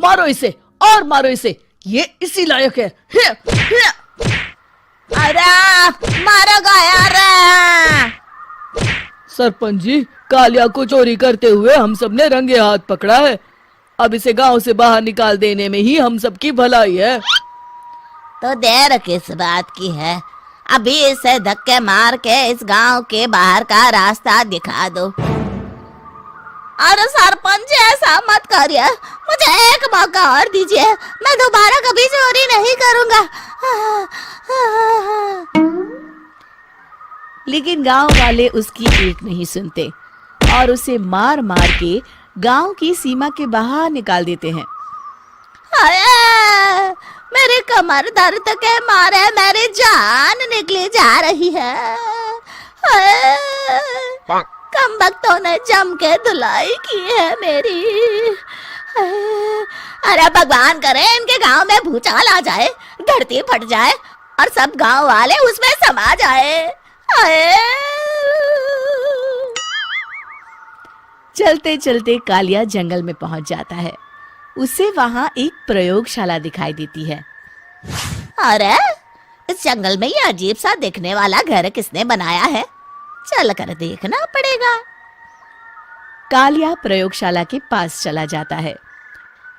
मारो इसे और मारो इसे, ये इसी लायक है। अरे मारेगा यार। सरपंच जी, कालिया को चोरी करते हुए हम सब ने रंगे हाथ पकड़ा है। अब इसे गांव से बाहर निकाल देने में ही हम सबकी भलाई है। तो देर किस बात की है, अभी इसे धक्के मार के इस गांव के बाहर का रास्ता दिखा दो। अरे सरपंच ऐसा मत करिए, मुझे एक मौका और दीजिए, मैं दोबारा कभी चोरी नहीं करूंगा। लेकिन गांव वाले उसकी एक नहीं सुनते और उसे मार मार के गांव की सीमा के बाहर निकाल देते हैं। हाय, मेरी कमर दर्द के मारे मेरी जान निकली जा रही है। हाय, कमबख्तों ने जम के धुलाई की है मेरी। अरे भगवान करे इनके गांव में भूचाल आ जाए, धरती फट जाए और सब गांव वाले उसमें समा जाए। चलते चलते कालिया जंगल में पहुंच जाता है। उसे वहां एक प्रयोगशाला दिखाई देती है। अरे इस जंगल में ये अजीब सा दिखने वाला घर किसने बनाया है, चल कर देखना पड़ेगा। कालिया प्रयोगशाला के पास चला जाता है।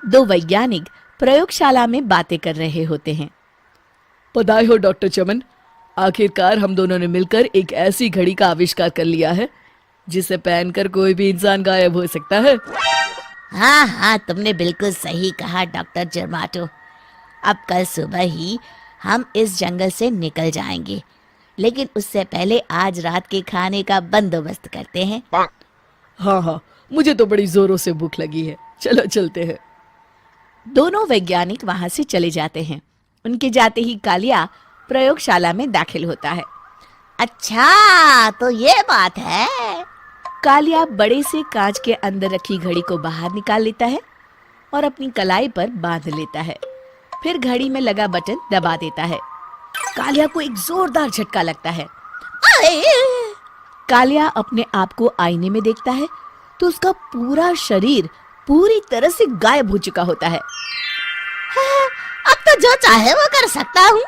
दो वैज्ञानिक प्रयोगशाला में बातें कर रहे होते हैं। बधाई हो डॉक्टर चमन, आखिरकार हम दोनों ने मिलकर एक ऐसी घड़ी का आविष्कार कर लिया है जिसे पहनकर कोई भी इंसान गायब हो सकता है। हाँ हाँ, तुमने बिल्कुल सही कहा डॉक्टर जर्माटो। अब कल सुबह ही हम इस जंगल से निकल जाएंगे, लेकिन उससे पहले आज रात के खाने का बंदोबस्त करते हैं। हाँ हाँ, मुझे तो बड़ी जोरों से भूख लगी है, चलो चलते हैं। दोनों वैज्ञानिक वहां से चले जाते हैं। उनके जाते ही कालिया प्रयोगशाला में दाखिल होता है। अच्छा तो ये बात है। कालिया बड़े से कांच के अंदर रखी घड़ी को बाहर निकाल लेता है और अपनी कलाई पर बांध लेता है। फिर घड़ी में लगा बटन दबा देता है। कालिया को एक जोरदार झटका लगता है। कालिया अपने आप को आईने में देखता है तो उसका पूरा शरीर पूरी तरह से गायब हो चुका होता है। अब तो जो चाहे वो कर सकता हूँ।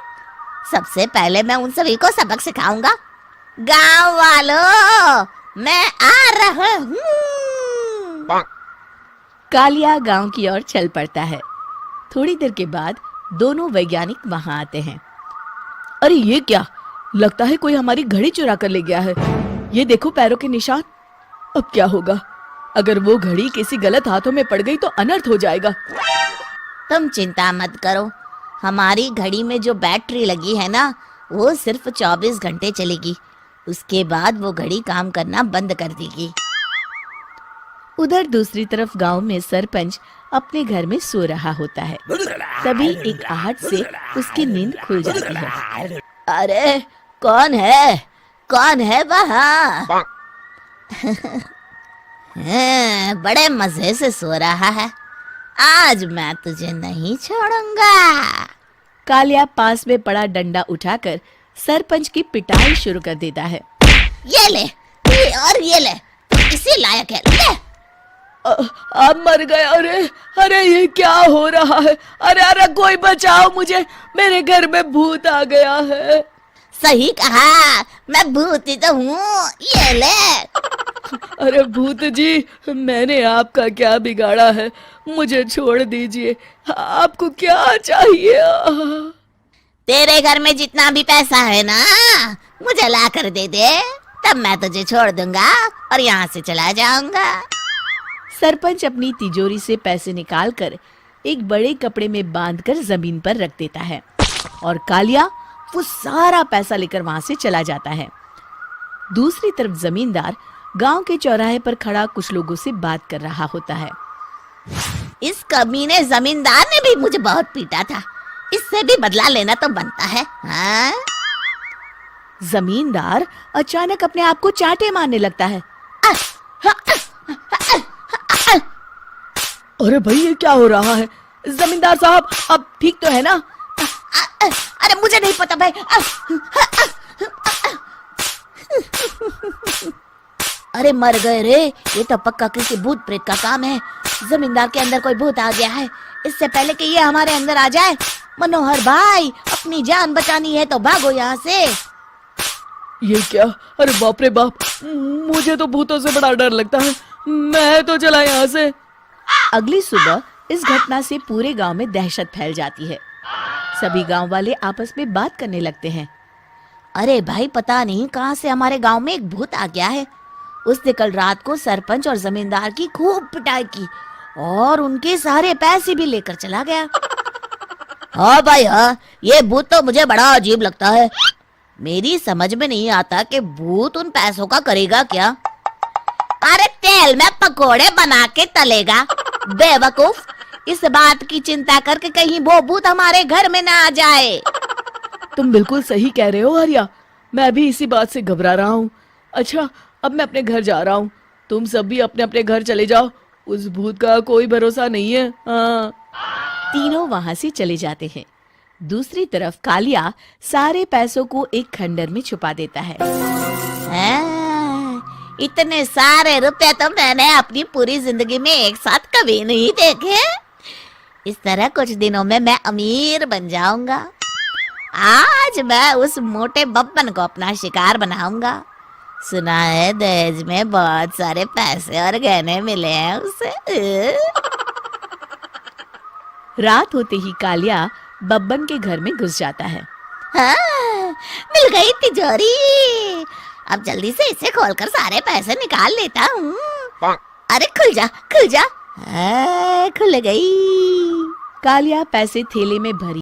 सबसे पहले मैं उन सभी को सबक सिखाऊंगा। गांव वालों, मैं आ रहा हूँ। कालिया गांव की ओर चल पड़ता है। थोड़ी देर के बाद दोनों वैज्ञानिक वहां आते हैं। अरे ये क्या, लगता है कोई हमारी घड़ी चुरा कर ले गया है। ये देखो पैरों के निशान। अब क्या होगा, अगर वो घड़ी किसी गलत हाथों में पड़ गई तो अनर्थ हो जाएगा। तुम चिंता मत करो, हमारी घड़ी में जो बैटरी लगी है ना, वो सिर्फ 24 घंटे चलेगी। उसके बाद वो घड़ी काम करना बंद कर देगी। उधर दूसरी तरफ गांव में सरपंच अपने घर में सो रहा होता है। तभी एक आहट से उसकी नींद खुल जाती है। अरे कौन है, कौन है वहाँ? बड़े मजे से सो रहा है, आज मैं तुझे नहीं छोड़ूंगा। कालिया पास में पड़ा डंडा उठाकर सरपंच की पिटाई शुरू कर देता है। ये ले, ये और ये ले, तू इसी लायक है, ले। आप मर गए। अरे अरे ये क्या हो रहा है? अरे अरे कोई बचाओ मुझे, मेरे घर में भूत आ गया है। सही कहा, मैं भूत ही तो हूँ, ये ले। अरे भूत जी, मैंने आपका क्या बिगाड़ा है, मुझे छोड़ दीजिए। आपको क्या चाहिए? तेरे घर में जितना भी पैसा है ना, मुझे ला कर दे दे, तब मैं तुझे छोड़ दूंगा और यहाँ से चला जाऊंगा। सरपंच अपनी तिजोरी से पैसे निकालकर एक बड़े कपड़े में बांधकर जमीन पर रख देता है और कालिया वो सारा पैसा लेकर वहां से चला जाता है। दूसरी तरफ जमींदार गांव के चौराहे पर खड़ा कुछ लोगों से बात कर रहा होता है। इस कमीने जमींदार ने भी मुझे बहुत पीटा था, इससे भी बदला लेना तो बनता है। हाँ? जमींदार अचानक अपने आप को चांटे मारने लगता है। अरे भाई ये क्या हो रहा है? जमींदार साहब अब ठीक तो है ना? अरे मुझे नहीं पता भाई। अरे मर गए रे, ये तो पक्का किसी भूत प्रेत का काम है। जमींदार के अंदर कोई भूत आ गया है। इससे पहले कि ये हमारे अंदर आ जाए, मनोहर भाई अपनी जान बचानी है तो भागो यहाँ से। ये क्या? अरे बाप रे बाप, मुझे तो भूतों से बड़ा डर लगता है। मैं तो चला यहाँ से। अगली सुबह इस घटना से पूरे गांव में दहशत फैल जाती है। सभी गांव वाले आपस में बात करने लगते हैं। अरे भाई पता नहीं कहाँ से हमारे गांव में एक भूत आ गया है। उसने कल रात को सरपंच और जमींदार की खूब पिटाई की और उनके सारे पैसे भी लेकर चला गया। हाँ भाई हाँ, ये भूत तो मुझे बड़ा अजीब लगता है। मेरी समझ में नहीं आता कि भूत उन पैसों का करेगा क्या। अरे तेल में पकोड़े बना के तलेगा बेवकूफ। इस बात की चिंता करके कहीं वो भूत हमारे घर में ना आ जाए। तुम बिल्कुल सही कह रहे हो आर्या, मैं भी इसी बात से घबरा रहा हूँ। अच्छा, अब मैं अपने घर जा रहा हूँ। तुम सब भी अपने अपने घर चले जाओ, उस भूत का कोई भरोसा नहीं है। हाँ। तीनों वहां से चले जाते हैं। दूसरी तरफ कालिया सारे पैसों को एक खंडर में छुपा देता है। इतने सारे रुपए तो मैंने अपनी पूरी जिंदगी में एक साथ कभी नहीं देखे। इस तरह कुछ दिनों में मैं अमीर बन जाऊंगा। आज मैं उस मोटे बब्बन को अपना शिकार बनाऊंगा। सुना है दहेज में बहुत सारे पैसे और गहने मिले हैं उसे। रात होते ही कालिया बब्बन के घर में घुस जाता है। हाँ, मिल गई तिजोरी। अब जल्दी से इसे खोलकर सारे पैसे निकाल लेता हूँ। अरे खुल जा खुल जा। खुल गई। कालिया पैसे थैले में भरी